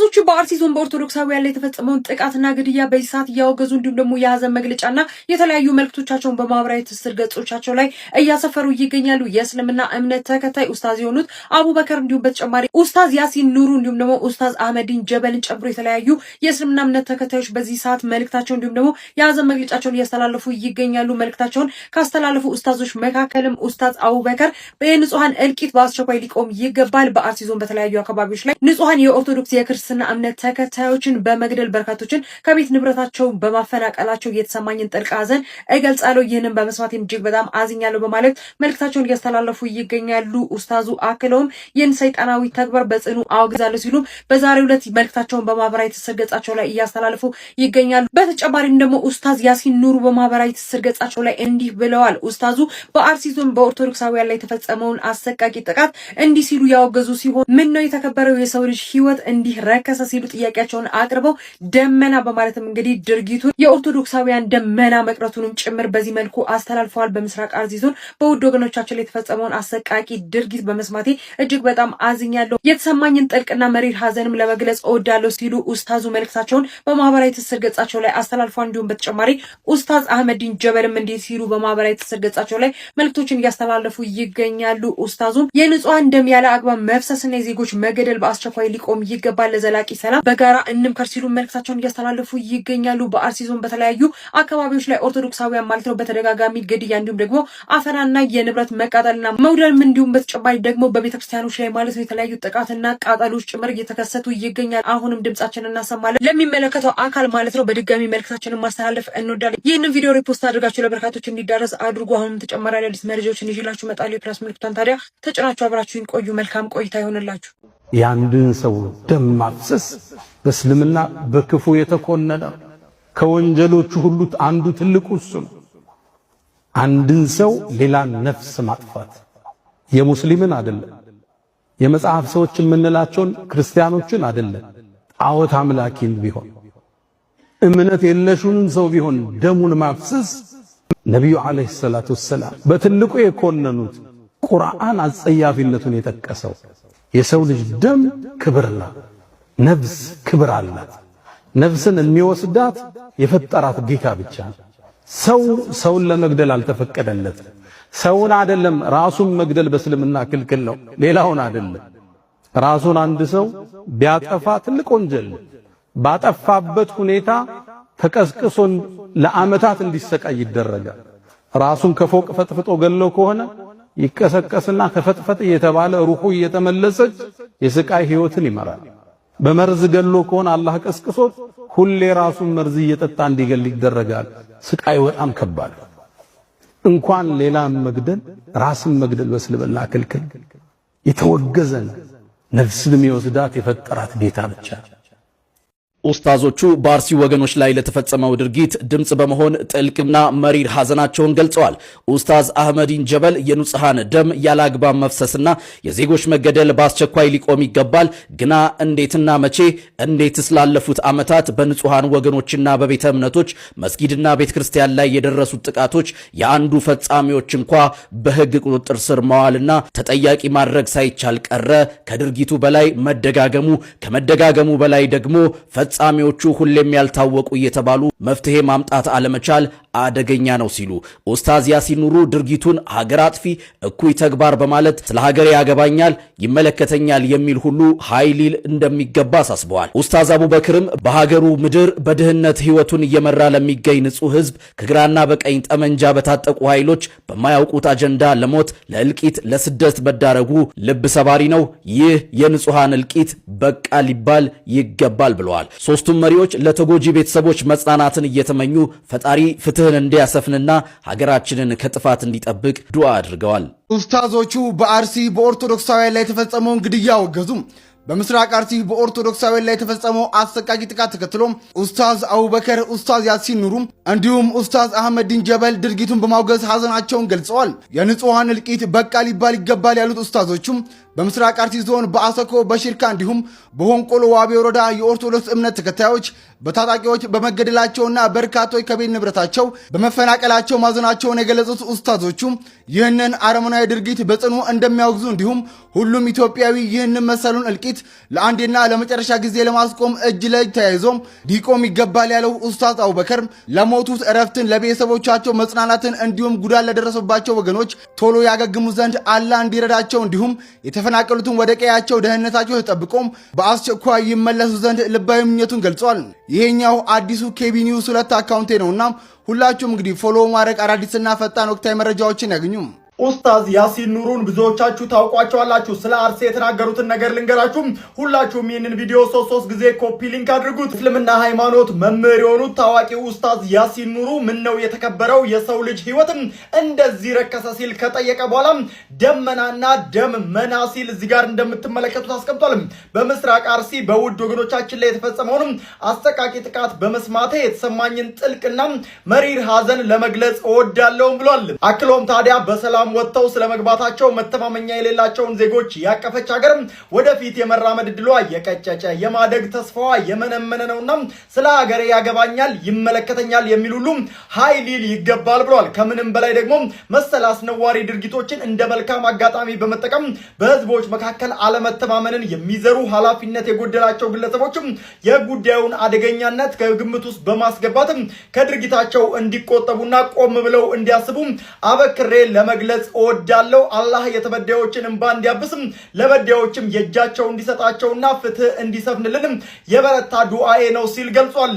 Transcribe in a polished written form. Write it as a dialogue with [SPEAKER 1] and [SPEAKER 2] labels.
[SPEAKER 1] ኡስታዞቹ በአርሲ ዞን በኦርቶዶክሳውያን ላይ የተፈጸመውን ጥቃትና ግድያ በዚህ ሰዓት እያወገዙ እንዲሁም ደግሞ የሀዘን መግለጫና የተለያዩ መልእክቶቻቸውን በማህበራዊ ትስስር ገጾቻቸው ላይ እያሰፈሩ ይገኛሉ። የእስልምና እምነት ተከታይ ኡስታዝ የሆኑት አቡበከር እንዲሁም በተጨማሪ ኡስታዝ ያሲን ኑሩ እንዲሁም ደግሞ ኡስታዝ አህመዲን ጀበልን ጨምሮ የተለያዩ የእስልምና እምነት ተከታዮች በዚህ ሰዓት መልእክታቸው እንዲሁም ደግሞ የሀዘን መግለጫቸውን እያስተላለፉ ይገኛሉ። መልእክታቸውን ካስተላለፉ ኡስታዞች መካከልም ኡስታዝ አቡበከር በንጹሃን እልቂት በአስቸኳይ ሊቆም ይገባል። በአርሲ ዞን በተለያዩ አካባቢዎች ላይ ንጹሃን የኦርቶዶክስ የክርስትና እምነት ተከታዮችን በመግደል በርካቶችን ከቤት ንብረታቸው በማፈናቀላቸው የተሰማኝን ጥልቅ ሐዘን እገልጻለሁ። ይህንን በመስማት እጅግ በጣም አዝኛለሁ በማለት መልእክታቸውን እያስተላለፉ ይገኛሉ። ኡስታዙ አክለውም ይህን ሰይጣናዊ ተግባር በጽኑ አወግዛለሁ ሲሉ በዛሬው ዕለት መልእክታቸውን በማህበራዊ ትስስር ገጻቸው ላይ እያስተላለፉ ይገኛሉ። በተጨማሪም ደግሞ ኡስታዝ ያሲን ኑሩ በማህበራዊ ትስስር ገጻቸው ላይ እንዲህ ብለዋል። ኡስታዙ በአርሲ ዞን በኦርቶዶክሳውያን ላይ የተፈጸመውን አሰቃቂ ጥቃት እንዲህ ሲሉ ያወገዙ ሲሆን ምን ነው የተከበረው የሰው ልጅ ህይወት እንዲህ ረከሰ ሲሉ ጥያቄያቸውን አቅርበው ደመና በማለትም እንግዲህ ድርጊቱን የኦርቶዶክሳውያን ደመና መቅረቱንም ጭምር በዚህ መልኩ አስተላልፈዋል። በምስራቅ አርሲ ዞን በውድ ወገኖቻችን ላይ የተፈጸመውን አሰቃቂ ድርጊት በመስማቴ እጅግ በጣም አዝኛለሁ፣ የተሰማኝን ጥልቅና መሪር ሀዘንም ለመግለጽ እወዳለሁ ሲሉ ኡስታዙ መልእክታቸውን በማህበራዊ ትስስር ገጻቸው ላይ አስተላልፈዋል። እንዲሁም በተጨማሪ ኡስታዝ አህመዲን ጀበልም እንዲህ ሲሉ በማህበራዊ ትስስር ገጻቸው ላይ መልእክቶችን እያስተላለፉ ይገኛሉ። ኡስታዙም የንጹሃን ደም ያለ አግባብ መፍሰስና የዜጎች መገደል በአስቸኳይ ሊቆም ይገባል፣ ለዘላቂ ሰላም በጋራ እንምከር ሲሉ መልእክታቸውን እያስተላለፉ ይገኛሉ። በአርሲ ዞን በተለያዩ አካባቢዎች ላይ ኦርቶዶክሳውያን ማለት ነው በተደጋጋሚ ግድያ እንዲሁም ደግሞ አፈናና የንብረት መቃጠልና መውደም እንዲሁም በተጨማሪ ደግሞ በቤተክርስቲያኖች ላይ ማለት ነው የተለያዩ ጥቃትና ቃጠሎች ጭምር እየተከሰቱ ይገኛል። አሁንም ድምጻችንን እናሰማለን ለሚመለከተው አካል ማለት ነው በድጋሚ መልእክታችንን ማስተላለፍ እንወዳለን። ይህንን ቪዲዮ ሪፖስት አድርጋችሁ ለበርካቶች እንዲዳረስ አድርጉ። አሁንም ተጨማሪ አዳዲስ መረጃዎችን ይዤላችሁ እመጣለሁ። የፕላስ ምልክቷን ታዲያ ተጭናችሁ አብራችሁን ቆዩ። መልካም ቆይታ ይሆንላችሁ።
[SPEAKER 2] የአንድን ሰው ደም ማፍሰስ በእስልምና በክፉ የተኮነነ ከወንጀሎቹ ሁሉ አንዱ ትልቁ እሱ ነው። አንድን ሰው ሌላ ነፍስ ማጥፋት የሙስሊምን አይደለም፣ የመጽሐፍ ሰዎች የምንላቸውን ክርስቲያኖችን አይደለም፣ ጣዖት አምላኪን ቢሆን እምነት የለሹን ሰው ቢሆን ደሙን ማፍሰስ ነብዩ አለይሂ ሰላቱ ወሰላም በትልቁ የኮነኑት ቁርአን አጸያፊነቱን የጠቀሰው የሰው ልጅ ደም ክብር ነው። ነፍስ ክብር አላት። ነፍስን የሚወስዳት የፈጠራት ጌታ ብቻ ነው። ሰውን ለመግደል አልተፈቀደለትም። ሰውን አይደለም ራሱን መግደል በእስልምና ክልክል ነው፣ ሌላውን አይደለም። ራሱን አንድ ሰው ቢያጠፋ ትልቅ ወንጀል ባጠፋበት ሁኔታ ተቀስቅሶ ለዓመታት እንዲሰቃይ ይደረጋል። ራሱን ከፎቅ ፈጥፍጦ ገሎ ከሆነ ይቀሰቀስና ተፈጥፈጥ እየተባለ ሩሁ እየተመለሰች የስቃይ ህይወትን ይመራል። በመርዝ ገሎ ከሆነ አላህ ቀስቅሶት ሁሌ ራሱን መርዝ እየጠጣ እንዲገል ይደረጋል። ስቃይ በጣም ከባድ። እንኳን ሌላም መግደል ራስን መግደል በእስልምና ክልክል የተወገዘ ነው። ነፍስን የሚወስዳት የፈጠራት ጌታ ብቻ።
[SPEAKER 3] ኡስታዞቹ በአርሲ ወገኖች ላይ ለተፈጸመው ድርጊት ድምጽ በመሆን ጥልቅና መሪር ሀዘናቸውን ገልጸዋል። ኡስታዝ አህመዲን ጀበል የንጹሃን ደም ያላግባብ መፍሰስና የዜጎች መገደል በአስቸኳይ ሊቆም ይገባል፣ ግና እንዴትና መቼ እንዴት ስላለፉት ዓመታት በንጹሃን ወገኖችና በቤተ እምነቶች መስጊድና ቤተክርስቲያን ላይ የደረሱት ጥቃቶች የአንዱ ፈጻሚዎች እንኳ በህግ ቁጥጥር ስር መዋልና ተጠያቂ ማድረግ ሳይቻል ቀረ። ከድርጊቱ በላይ መደጋገሙ፣ ከመደጋገሙ በላይ ደግሞ ፈጻሚዎቹ ሁሌም ያልታወቁ እየተባሉ መፍትሄ ማምጣት አለመቻል አደገኛ ነው ሲሉ ኡስታዝ ያሲን ኑሩ ድርጊቱን ሀገር አጥፊ እኩይ ተግባር በማለት ስለ ሀገር ያገባኛል ይመለከተኛል የሚል ሁሉ ኃይሊል እንደሚገባ አሳስበዋል። ኡስታዝ አቡበክርም በሀገሩ ምድር በድህነት ህይወቱን እየመራ ለሚገኝ ንጹህ ህዝብ ከግራና በቀኝ ጠመንጃ በታጠቁ ኃይሎች በማያውቁት አጀንዳ ለሞት ለእልቂት ለስደት መዳረጉ ልብ ሰባሪ ነው። ይህ የንጹሃን እልቂት በቃ ሊባል ይገባል ብለዋል። ሶስቱም መሪዎች ለተጎጂ ቤተሰቦች መጽናናትን እየተመኙ ፈጣሪ ፍትህን እንዲያሰፍንና ሀገራችንን ከጥፋት እንዲጠብቅ ዱዓ አድርገዋል።
[SPEAKER 4] ኡስታዞቹ በአርሲ በኦርቶዶክሳውያን ላይ የተፈጸመውን ግድያ አወገዙ። በምስራቅ አርሲ በኦርቶዶክሳውያን ላይ የተፈጸመው አሰቃቂ ጥቃት ተከትሎ ኡስታዝ አቡበከር፣ ኡስታዝ ያሲን ኑሩ እንዲሁም ኡስታዝ አህመዲን ጀበል ድርጊቱን በማውገዝ ሀዘናቸውን ገልጸዋል። የንጹሃን እልቂት በቃ ሊባል ይገባል ያሉት ኡስታዞቹም በምስራቅ አርሲ ዞን በአሰኮ በሽርካ እንዲሁም በሆንቆሎ ዋቤ ወረዳ የኦርቶዶክስ እምነት ተከታዮች በታጣቂዎች በመገደላቸውና በርካቶች ከቤት ንብረታቸው በመፈናቀላቸው ማዘናቸውን የገለጹት ኡስታዞቹ ይህንን አረመናዊ ድርጊት በጽኑ እንደሚያወግዙ እንዲሁም ሁሉም ኢትዮጵያዊ ይህንን መሰሉን እልቂት ለአንዴና ለመጨረሻ ጊዜ ለማስቆም እጅ ለእጅ ተያይዞ ሊቆም ይገባል ያለው ኡስታዝ አቡበከር ለሞቱት እረፍትን፣ ለቤተሰቦቻቸው መጽናናትን እንዲሁም ጉዳት ለደረሰባቸው ወገኖች ቶሎ ያገግሙ ዘንድ አላህ እንዲረዳቸው እንዲሁም የተፈናቀሉትን ወደ ቀያቸው ደህንነታቸው ተጠብቆ በአስቸኳይ ይመለሱ ዘንድ ልባዊ ምኞቱን ገልጿል። ይሄኛው አዲሱ ኬቢ ኒውስ 2 አካውንቴ ነውና ሁላችሁም እንግዲህ ፎሎ ማድረግ አዳዲስና ፈጣን ወቅታዊ መረጃዎችን ያገኙ።
[SPEAKER 5] ኡስታዝ ያሲን ኑሩን ብዙዎቻችሁ ታውቋቸዋላችሁ። ስለ አርሲ የተናገሩትን ነገር ልንገራችሁ። ሁላችሁም ይህንን ቪዲዮ 3 ጊዜ ኮፒ ሊንክ አድርጉት። እስልምና ሃይማኖት መምህር የሆኑት ታዋቂው ኡስታዝ ያሲን ኑሩ ምን ነው የተከበረው የሰው ልጅ ህይወትም እንደዚህ ረከሰ ሲል ከጠየቀ በኋላ ደመናና ደም መና ሲል እዚህ ጋር እንደምትመለከቱት አስቀምጧል። በምስራቅ አርሲ በውድ ወገኖቻችን ላይ የተፈጸመውን አሰቃቂ ጥቃት በመስማቴ የተሰማኝን ጥልቅና መሪር ሀዘን ለመግለጽ እወዳለሁ ብሏል። አክሎም ታዲያ በሰላም ወጥተው ስለመግባታቸው መተማመኛ የሌላቸውን ዜጎች ያቀፈች ሀገር ወደፊት የመራመድ ድሏ የቀጨጨ የማደግ ተስፋዋ የመነመነ ነውና ስለ ሀገሬ ያገባኛል ይመለከተኛል የሚል ሁሉ ኃይል ይገባል ብሏል። ከምንም በላይ ደግሞ መሰል አስነዋሪ ድርጊቶችን እንደ መልካም አጋጣሚ በመጠቀም በህዝቦች መካከል አለመተማመንን የሚዘሩ ኃላፊነት የጎደላቸው ግለሰቦችም የጉዳዩን አደገኛነት ከግምት ውስጥ በማስገባት ከድርጊታቸው እንዲቆጠቡና ቆም ብለው እንዲያስቡ አበክሬ ለመግለጽ እወዳለሁ። አላህ የተበዳዮችን እንባ እንዲያብስም ለበዳዮችም የእጃቸው እንዲሰጣቸውና ፍትህ እንዲሰፍንልንም የበረታ ዱዓኤ ነው ሲል ገልጿል።